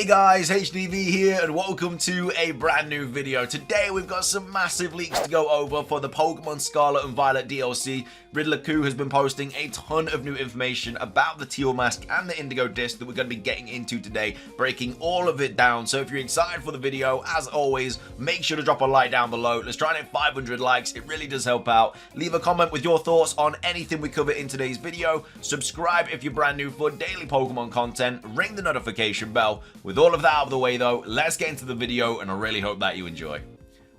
Hey guys, HDvee here and welcome to a brand new video. Today we've got some massive leaks to go over for the Pokemon Scarlet and Violet DLC. REMAKE has been posting a ton of new information about the Teal Mask and the Indigo Disc that we're going to be getting into today, breaking all of it down. So if you're excited for the video, as always, make sure to drop a like down below. Let's try and hit 500 likes, it really does help out. Leave a comment with your thoughts on anything we cover in today's video. Subscribe if you're brand new for daily Pokemon content, ring the notification bell. With all of that out of the way though, let's get into the video and I really hope that you enjoy.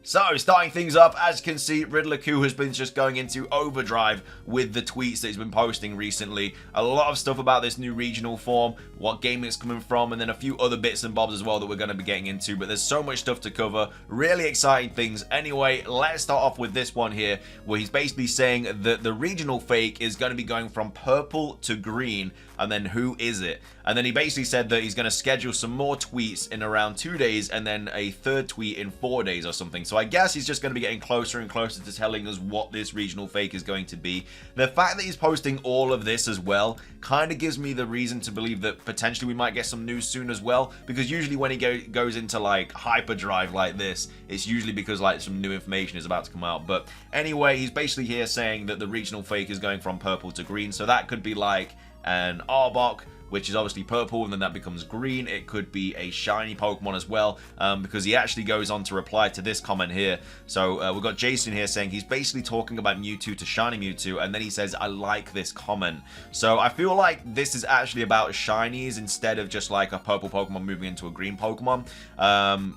So, starting things up, as you can see, REMAKE has been just going into overdrive with the tweets that he's been posting recently. A lot of stuff about this new regional form, what game it's coming from, and then a few other bits and bobs as well that we're going to be getting into. But there's so much stuff to cover, really exciting things. Anyway, let's start off with this one here, where he's basically saying that the regional fake is going to be going from purple to green, and then who is it? And then he basically said that he's going to schedule some more tweets in around 2 days, and then a third tweet in 4 days or something. So I guess he's just going to be getting closer and closer to telling us what this regional fake is going to be. The fact that he's posting all of this as well kind of gives me the reason to believe that potentially we might get some news soon as well, because usually when he goes into like hyperdrive like this, it's usually because like some new information is about to come out. But anyway, he's basically here saying that the regional fake is going from purple to green, so that could be like an Arbok, which is obviously purple, and then that becomes green. It could be a shiny Pokemon as well, because he actually goes on to reply to this comment here. So we've got Jason here saying he's basically talking about Mewtwo to shiny Mewtwo, and then he says, I like this comment. So I feel like this is actually about shinies instead of just like a purple Pokemon moving into a green Pokemon.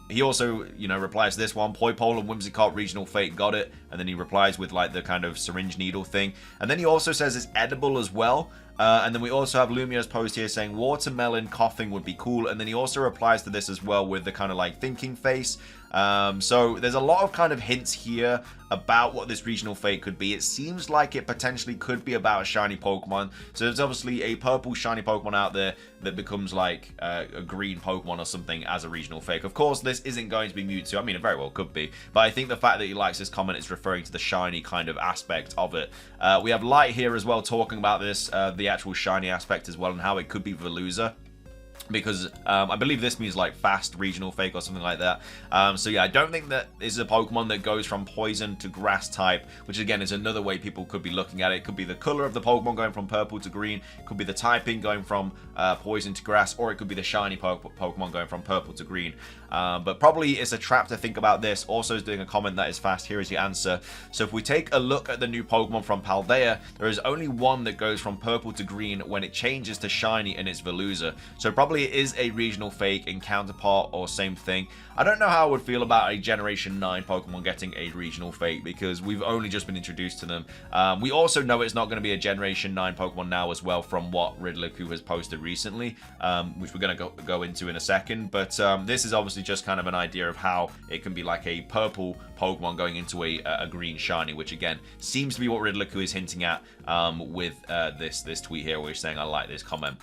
He also, replies to this one, Poipole and Whimsicott regional fake got it, and then he replies with like the kind of syringe needle thing. And then he also says it's edible as well. And then we also have Lumia's post here saying watermelon coughing would be cool. And then he also replies to this as well with the kind of like thinking face. So there's a lot of kind of hints here about what this regional fake could be. It seems like it potentially could be about a shiny Pokemon. So there's obviously a purple shiny Pokemon out there that becomes like a green Pokemon or something as a regional fake. Of course, this isn't going to be Mewtwo. I mean, it very well could be. But I think the fact that he likes this comment is referring to the shiny kind of aspect of it. We have Light here as well talking about this, the actual shiny aspect as well, and how it could be Veluza. Because I believe this means like fast regional fake or something like that. So yeah, I don't think that this is a Pokemon that goes from poison to grass type, which again is another way people could be looking at it. It could be the color of the Pokemon going from purple to green, it could be the typing going from poison to grass, or it could be the shiny Pokemon going from purple to green. But probably it's a trap to think about this. Also is doing a comment that is fast. Here is your answer. So if we take a look at the new Pokemon from Paldea, there is only one that goes from purple to green when it changes to shiny, and it's Veluza. So probably it is a regional fake and counterpart or same thing. I don't know how I would feel about a Generation 9 Pokemon getting a regional fake, because we've only just been introduced to them. We also know it's not going to be a Generation 9 Pokemon now as well from what REMAKE has posted recently, which we're going to go into in a second. But this is obviously just kind of an idea of how it can be like a purple Pokemon going into a green shiny, which again seems to be what REMAKE is hinting at with this tweet here, where he's saying I like this comment.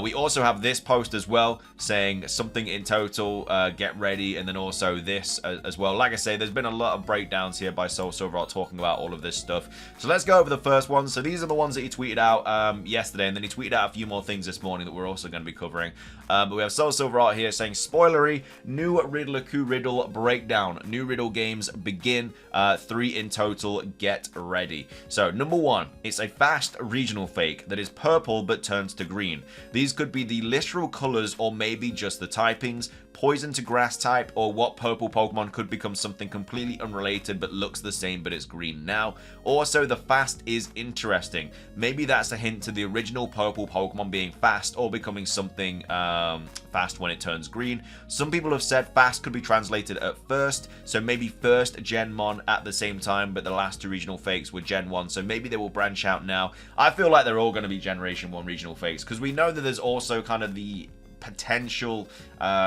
We also have this post as well saying something in total, get ready, and then also this as well. Like I say, there's been a lot of breakdowns here by Soul Silver Art talking about all of this stuff. So let's go over the first one. So these are the ones that he tweeted out yesterday, and then he tweeted out a few more things this morning that we're also going to be covering. But we have Soul Silver Art here saying spoilery, new REMAKE riddle breakdown, new riddle games begin, 3 in total, get ready. So number 1, it's a fast regional fake that is purple but turns to green. These could be the literal colors or maybe just the typings, poison to grass type, or what purple Pokemon could become something completely unrelated but looks the same but it's green now. Also, the fast is interesting. Maybe that's a hint to the original purple Pokemon being fast or becoming something fast when it turns green. Some people have said fast could be translated at first, so maybe first Gen 1 at the same time, but the last 2 regional fakes were Gen 1, so maybe they will branch out now. I feel like they're all going to be Generation 1 regional fakes, because we know that there's also kind of the potential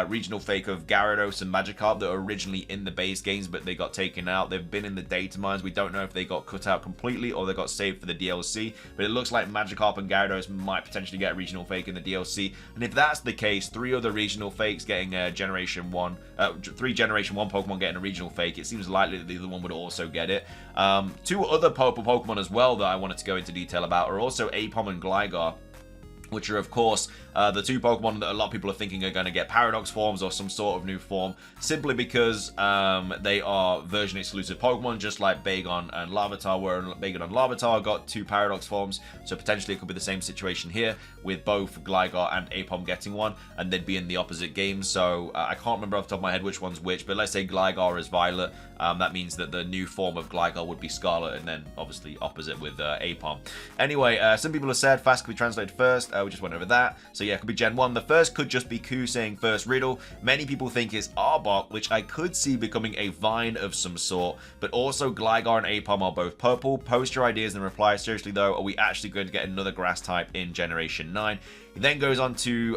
regional fake of Gyarados and Magikarp that were originally in the base games, but they got taken out. They've been in the data mines. We don't know if they got cut out completely or they got saved for the DLC, but it looks like Magikarp and Gyarados might potentially get a regional fake in the DLC. And if that's the case, 3 other regional fakes getting a Generation 1, 3 Generation 1 Pokemon getting a regional fake, it seems likely that the other one would also get it. 2 other purple Pokemon as well that I wanted to go into detail about are also Apom and Gligar. which are, of course, the two Pokemon that a lot of people are thinking are going to get Paradox forms or some sort of new form, simply because they are version exclusive Pokemon, just like Bagon and Larvitar were. Bagon and Larvitar got two Paradox forms, so potentially it could be the same situation here with both Gligar and Aipom getting one, and they'd be in the opposite games. So I can't remember off the top of my head which one's which, but let's say Gligar is Violet. That means that the new form of Gligar would be Scarlet, and then obviously opposite with Aipom. Anyway, some people have said fast could be translated first. We just went over that. So yeah, it could be Gen 1. The first could just be Ku saying first riddle. Many people think it's Arbok, which I could see becoming a vine of some sort, but also Gligar and Aipom are both purple. Post your ideas and reply. Seriously though, are we actually going to get another grass type in Generation 9? He then goes on to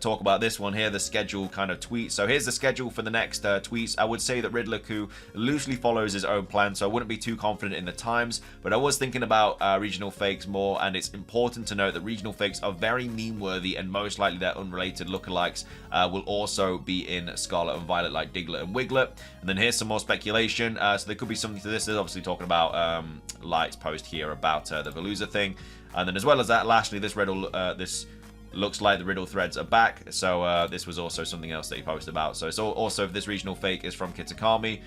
talk about this one here, the schedule kind of tweet. So here's the schedule for the next tweets. I would say that Riddler-Ku loosely follows his own plan, so I wouldn't be too confident in the times, but I was thinking about regional fakes more, and it's important to note that regional fakes are very meme-worthy, and most likely their unrelated lookalikes will also be in Scarlet and Violet, like Diglett and Wiglet. And then here's some more speculation. So there could be something to this. There's obviously talking about Light's post here about the Veluza thing. And then as well as that, lastly, this riddle, this looks like the riddle threads are back, so this was also something else that he posted about. So it's also, if this regional fake is from Kitakami,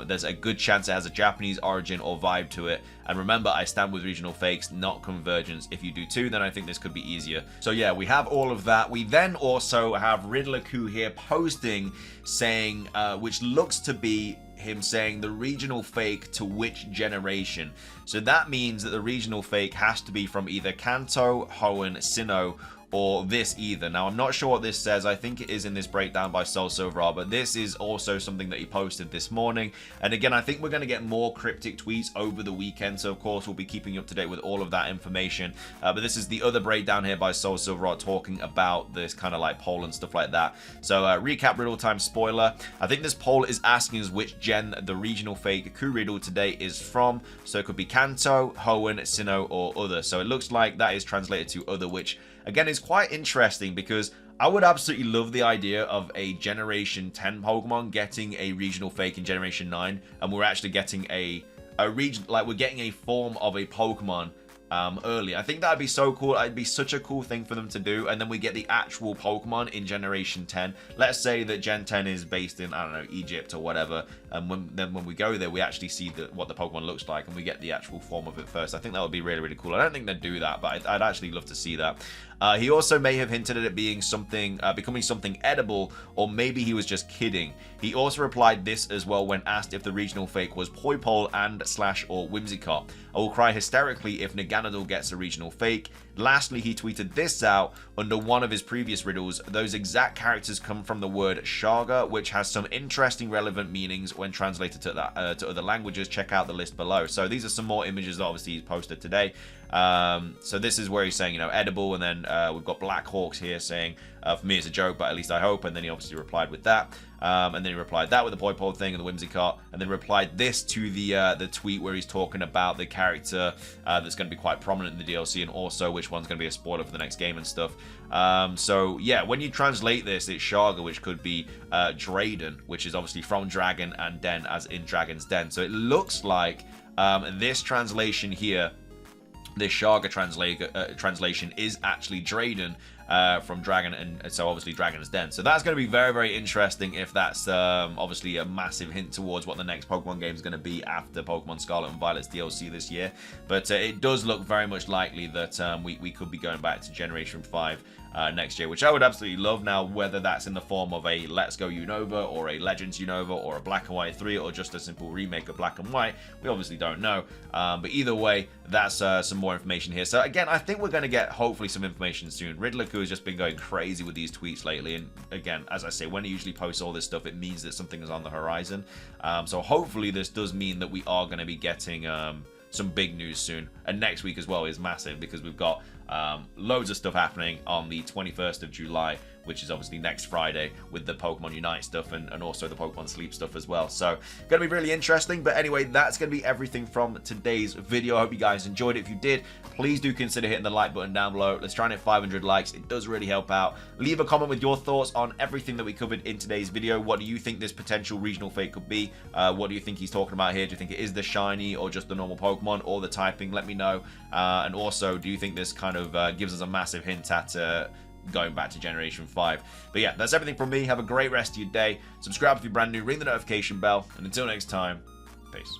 there's a good chance it has a Japanese origin or vibe to it. And remember, I stand with regional fakes, not convergence. If you do too, then I think this could be easier. So yeah, we have all of that. We then also have Riddler-Ku here posting, saying, which looks to be him saying the regional fake to which generation. So that means that the regional fake has to be from either Kanto, Hoenn, Sinnoh, or this either. Now, I'm not sure what this says. I think it is in this breakdown by Soul Silver, but this is also something that he posted this morning. And again, I think we're going to get more cryptic tweets over the weekend, so of course we'll be keeping you up to date with all of that information. But this is the other breakdown here by Soul Silver talking about this kind of like poll and stuff like that. So recap riddle time spoiler. I think this poll is asking us which gen the regional fake Ku riddle today is from. So it could be Kanto, Hoenn, Sinnoh, or other. So it looks like that is translated to other, which again is quite interesting, because I would absolutely love the idea of a Generation 10 Pokemon getting a regional fake in Generation 9, and we're actually getting a region, like we're getting a form of a Pokemon early. I think that'd be so cool. It'd be such a cool thing for them to do, and then we get the actual Pokemon in Generation 10. Let's say that Gen 10 is based in, I don't know, Egypt or whatever, and when we go there, we actually see what the Pokemon looks like, and we get the actual form of it first. I think that would be really, really cool. I don't think they'd do that, but I'd actually love to see that. He also may have hinted at it being something, becoming something edible, or maybe he was just kidding. He also replied this as well when asked if the regional fake was Poipole and / or Whimsicott. I will cry hysterically if Naganadel gets a regional fake. Lastly, he tweeted this out under one of his previous riddles. Those exact characters come from the word Shaga, which has some interesting relevant meanings when translated to other languages. Check out the list below. So these are some more images that obviously he's posted today. So this is where he's saying, you know, edible, and then we've got Black Hawks here saying, for me it's a joke, but at least I hope, and then he obviously replied with that. And then he replied that with the Poipole thing and the Whimsicott, and then replied this to the tweet where he's talking about the character that's going to be quite prominent in the DLC, and also which one's going to be a spoiler for the next game and stuff. So yeah, when you translate this, it's Shaga, which could be Drayden, which is obviously from Dragon and Den, as in Dragon's Den. So it looks like this translation here, this Shaga translation, is actually Drayden from Dragon, and so obviously Dragon's Den. So that's going to be very, very interesting if that's obviously a massive hint towards what the next Pokemon game is going to be after Pokemon Scarlet and Violet's DLC this year. But it does look very much likely that we could be going back to Generation 5 next year, which I would absolutely love. Now, whether that's in the form of a Let's Go Unova, or a Legends Unova, or a Black and White 3, or just a simple remake of Black and White, we obviously don't know. But either way, that's some more information here. So again, I think we're going to get hopefully some information soon. Riddler-Ku has just been going crazy with these tweets lately, and again, as I say, when he usually posts all this stuff, it means that something is on the horizon. So hopefully this does mean that we are going to be getting some big news soon, and next week as well is massive, because we've got loads of stuff happening on the 21st of July, which is obviously next Friday, with the Pokemon Unite stuff and also the Pokemon Sleep stuff as well. So going to be really interesting. But anyway, that's going to be everything from today's video. I hope you guys enjoyed it. If you did, please do consider hitting the like button down below. Let's try and hit 500 likes. It does really help out. Leave a comment with your thoughts on everything that we covered in today's video. What do you think this potential regional fake could be? What do you think he's talking about here? Do you think it is the shiny, or just the normal Pokemon, or the typing? Let me know. And also, do you think this kind kind of gives us a massive hint at going back to Generation 5. But yeah, that's everything from me. Have a great rest of your day. Subscribe if you're brand new, ring the notification bell, and until next time, peace.